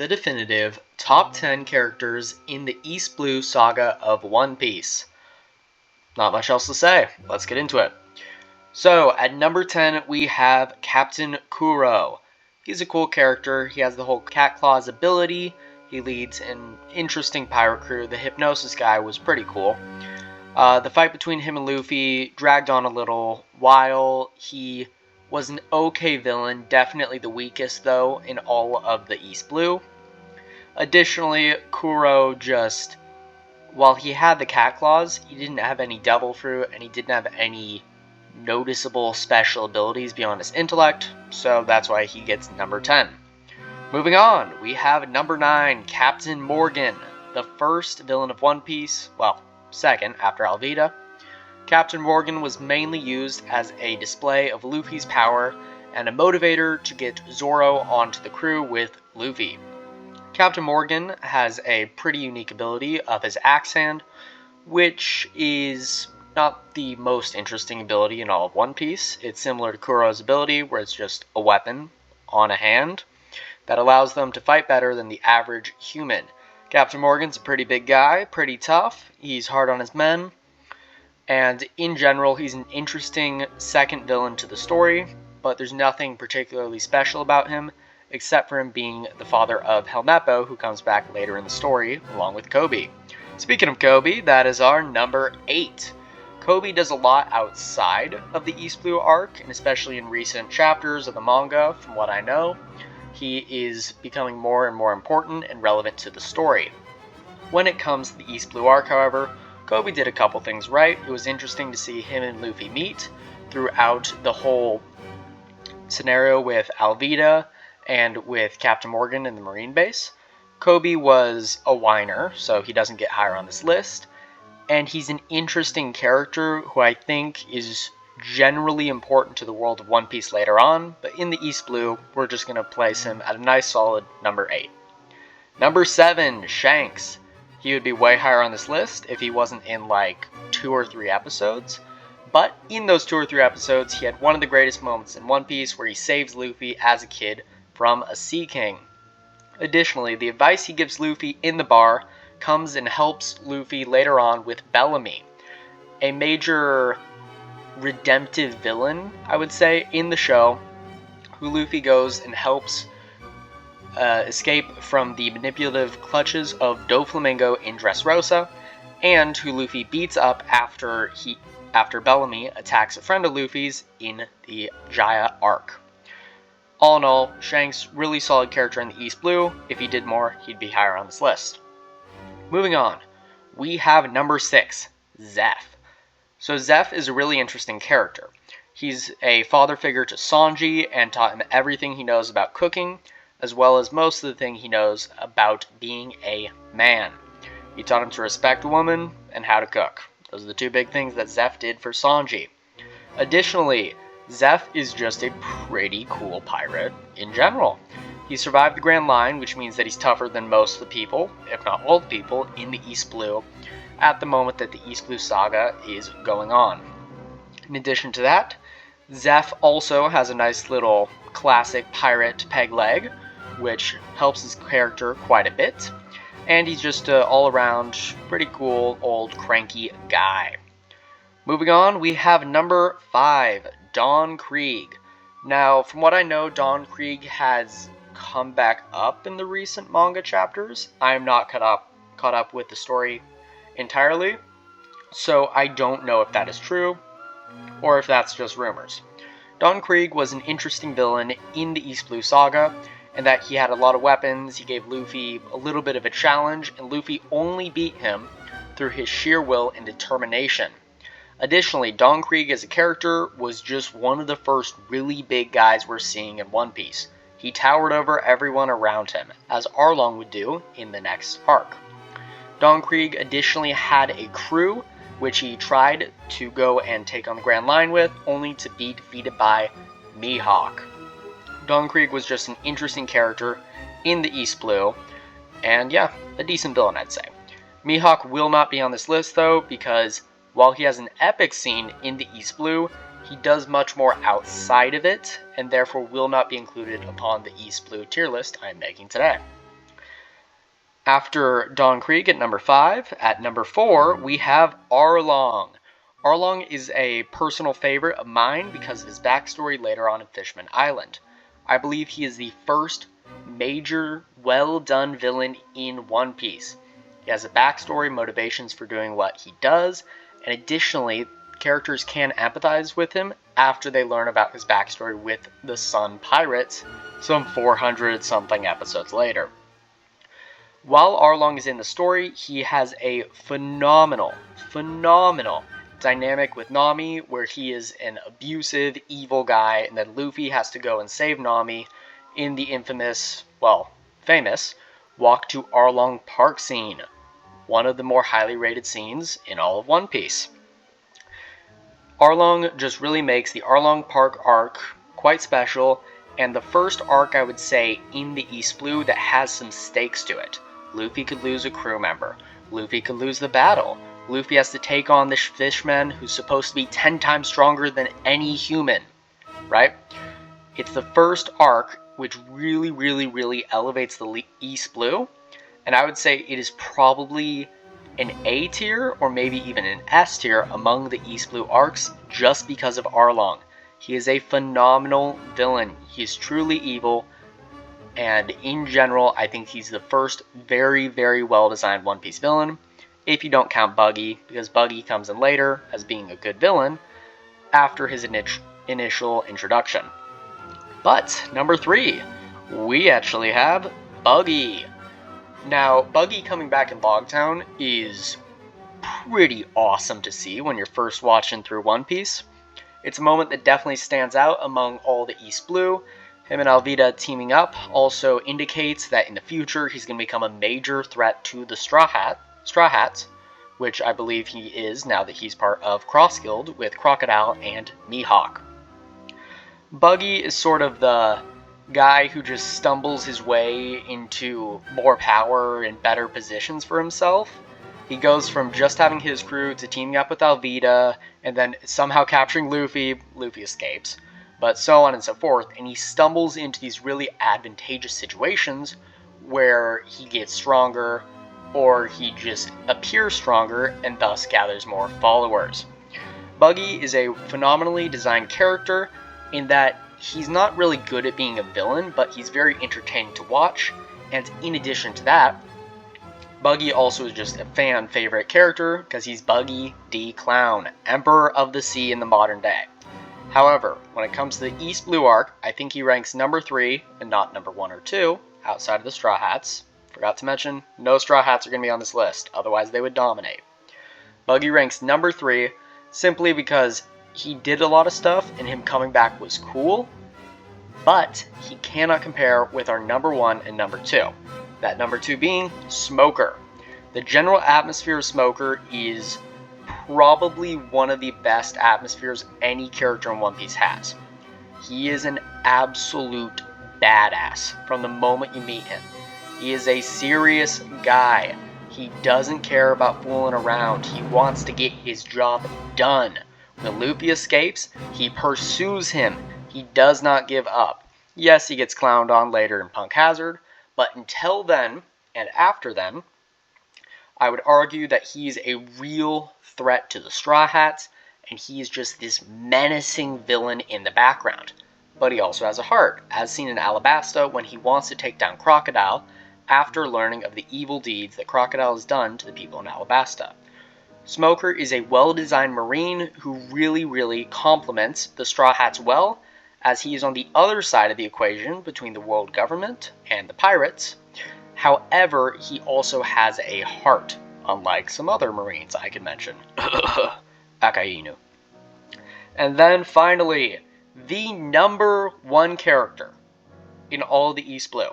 the definitive top 10 characters in the East Blue saga of One Piece. Not much else to say. Let's get into it. So, at number 10, we have Captain Kuro. He's a cool character. He has the whole Cat Claws ability. He leads an interesting pirate crew. The Hypnosis guy was pretty cool. The fight between him and Luffy dragged on a little while. He was an okay villain, definitely the weakest though in all of the East Blue. Additionally, Kuro while he had the cat claws, he didn't have any devil fruit and he didn't have any noticeable special abilities beyond his intellect, so that's why he gets number 10. Moving on, we have number 9, Captain Morgan, the first villain of One Piece, well, second after Alvida. Captain Morgan was mainly used as a display of Luffy's power and a motivator to get Zoro onto the crew with Luffy. Captain Morgan has a pretty unique ability of his axe hand, which is not the most interesting ability in all of One Piece. It's similar to Kuro's ability, where it's just a weapon on a hand that allows them to fight better than the average human. Captain Morgan's a pretty big guy, pretty tough, he's hard on his men, and in general he's an interesting second villain to the story, but there's nothing particularly special about him, except for him being the father of Helmeppo, who comes back later in the story, along with Kobe. Speaking of Kobe, that is our number 8. Kobe does a lot outside of the East Blue arc, and especially in recent chapters of the manga, from what I know, he is becoming more and more important and relevant to the story. When it comes to the East Blue arc, however, Kobe did a couple things right. It was interesting to see him and Luffy meet throughout the whole scenario with Alvida and with Captain Morgan in the Marine base. Kobe was a whiner, so he doesn't get higher on this list, and he's an interesting character who I think is generally important to the world of One Piece later on, but in the East Blue, we're just going to place him at a nice solid number 8. Number 7, Shanks. He would be way higher on this list if he wasn't in like 2 or 3 episodes, but in those 2 or 3 episodes, he had one of the greatest moments in One Piece where he saves Luffy as a kid from a Sea King. Additionally, the advice he gives Luffy in the bar comes and helps Luffy later on with Bellamy, a major redemptive villain, I would say, in the show, who Luffy goes and helps escape from the manipulative clutches of Doflamingo in Dressrosa, and who Luffy beats up after Bellamy attacks a friend of Luffy's in the Jaya arc. All in all, Shanks, really solid character in the East Blue. If he did more, he'd be higher on this list. Moving on, we have number 6, Zeph. So Zeph is a really interesting character. He's a father figure to Sanji and taught him everything he knows about cooking, as well as most of the thing he knows about being a man. He taught him to respect a woman and how to cook. Those are the 2 big things that Zeph did for Sanji. Additionally, Zeph is just a pretty cool pirate in general. He survived the Grand Line, which means that he's tougher than most of the people, if not all the people, in the East Blue at the moment that the East Blue saga is going on. In addition to that, Zeph also has a nice little classic pirate peg leg, which helps his character quite a bit, and he's just an all-around pretty cool old cranky guy. Moving on, we have number 5, Don Krieg. Now, from what I know, Don Krieg has come back up in the recent manga chapters. I am not caught up with the story entirely, so I don't know if that is true or if that's just rumors. Don Krieg was an interesting villain in the East Blue saga, in that he had a lot of weapons. He gave Luffy a little bit of a challenge, and Luffy only beat him through his sheer will and determination. Additionally, Don Krieg as a character was just one of the first really big guys we're seeing in One Piece. He towered over everyone around him, as Arlong would do in the next arc. Don Krieg additionally had a crew, which he tried to go and take on the Grand Line with, only to be defeated by Mihawk. Don Krieg was just an interesting character in the East Blue, and yeah, a decent villain, I'd say. Mihawk will not be on this list, though, because while he has an epic scene in the East Blue, he does much more outside of it, and therefore will not be included upon the East Blue tier list I am making today. After Don Krieg at number 5, at number 4, we have Arlong. Arlong is a personal favorite of mine because of his backstory later on in Fishman Island. I believe he is the first major, well-done villain in One Piece. He has a backstory, motivations for doing what he does, and additionally, characters can empathize with him after they learn about his backstory with the Sun Pirates some 400-something episodes later. While Arlong is in the story, he has a phenomenal dynamic with Nami, where he is an abusive, evil guy, and then Luffy has to go and save Nami in the infamous, well, famous, Walk to Arlong Park scene, one of the more highly rated scenes in all of One Piece. Arlong just really makes the Arlong Park arc quite special, and the first arc, I would say, in the East Blue that has some stakes to it. Luffy could lose a crew member. Luffy could lose the battle. Luffy has to take on this fishman who's supposed to be 10 times stronger than any human, right? It's the first arc which really elevates the East Blue, and I would say it is probably an A tier or maybe even an S tier among the East Blue arcs just because of Arlong. He is a phenomenal villain. He's truly evil, and in general, I think he's the first very well designed One Piece villain, if you don't count Buggy, because Buggy comes in later as being a good villain after his initial introduction. But number 3, we actually have Buggy. Now, Buggy coming back in Logtown is pretty awesome to see when you're first watching through One Piece. It's a moment that definitely stands out among all the East Blue. Him and Alvida teaming up also indicates that in the future he's going to become a major threat to the Straw Hats, which I believe he is now that he's part of Cross Guild with Crocodile and Mihawk. Buggy is sort of the guy who just stumbles his way into more power and better positions for himself. He goes from just having his crew to teaming up with Alvida, and then somehow capturing Luffy. Luffy escapes, but so on and so forth, and he stumbles into these really advantageous situations where he gets stronger, or he just appears stronger and thus gathers more followers. Buggy is a phenomenally designed character in that he's not really good at being a villain, but he's very entertaining to watch, and in addition to that, Buggy also is just a fan favorite character because he's Buggy D. Clown, Emperor of the Sea in the modern day. However, when it comes to the East Blue arc, I think he ranks number 3 and not number 1 or 2 outside of the Straw Hats. Forgot to mention, no Straw Hats are going to be on this list, otherwise they would dominate. Buggy ranks number 3 simply because he did a lot of stuff and him coming back was cool, but he cannot compare with our number 1 and number 2. That number 2 being Smoker. The general atmosphere of Smoker is probably one of the best atmospheres any character in One Piece has. He is an absolute badass from the moment you meet him. He is a serious guy. He doesn't care about fooling around. He wants to get his job done. When Luffy escapes, he pursues him. He does not give up. Yes, he gets clowned on later in Punk Hazard, but until then, and after then, I would argue that he's a real threat to the Straw Hats, and he is just this menacing villain in the background. But he also has a heart, as seen in Alabasta when he wants to take down Crocodile after learning of the evil deeds that Crocodile has done to the people in Alabasta. Smoker is a well-designed Marine who really complements the Straw Hats well, as he is on the other side of the equation between the world government and the pirates. However, he also has a heart, unlike some other Marines I could mention. Akainu. And then finally, the number 1 character in all the East Blue.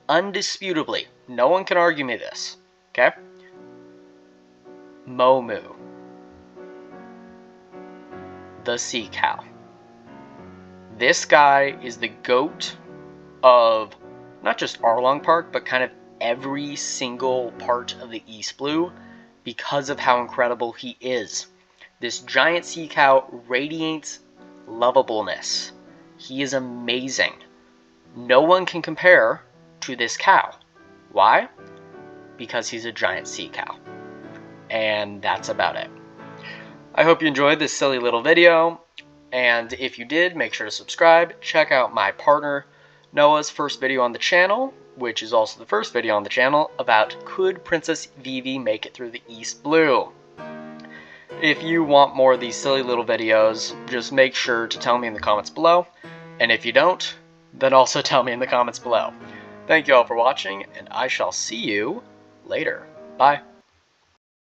Undisputably, no one can argue me this, okay? Momu. The Sea Cow. This guy is the GOAT of not just Arlong Park, but kind of every single part of the East Blue because of how incredible he is. This giant sea cow radiates lovableness. He is amazing. No one can compare to this cow. Why? because he's a giant sea cow. And that's about it. I hope you enjoyed this silly little video, and if you did, make sure to subscribe. Check out my partner Noah's first video on the channel, which is also the first video on the channel, about could Princess Vivi make it through the East Blue. If you want more of these silly little videos, just make sure to tell me in the comments below, and if you don't, then also tell me in the comments below. Thank you all for watching, and I shall see you later. Bye.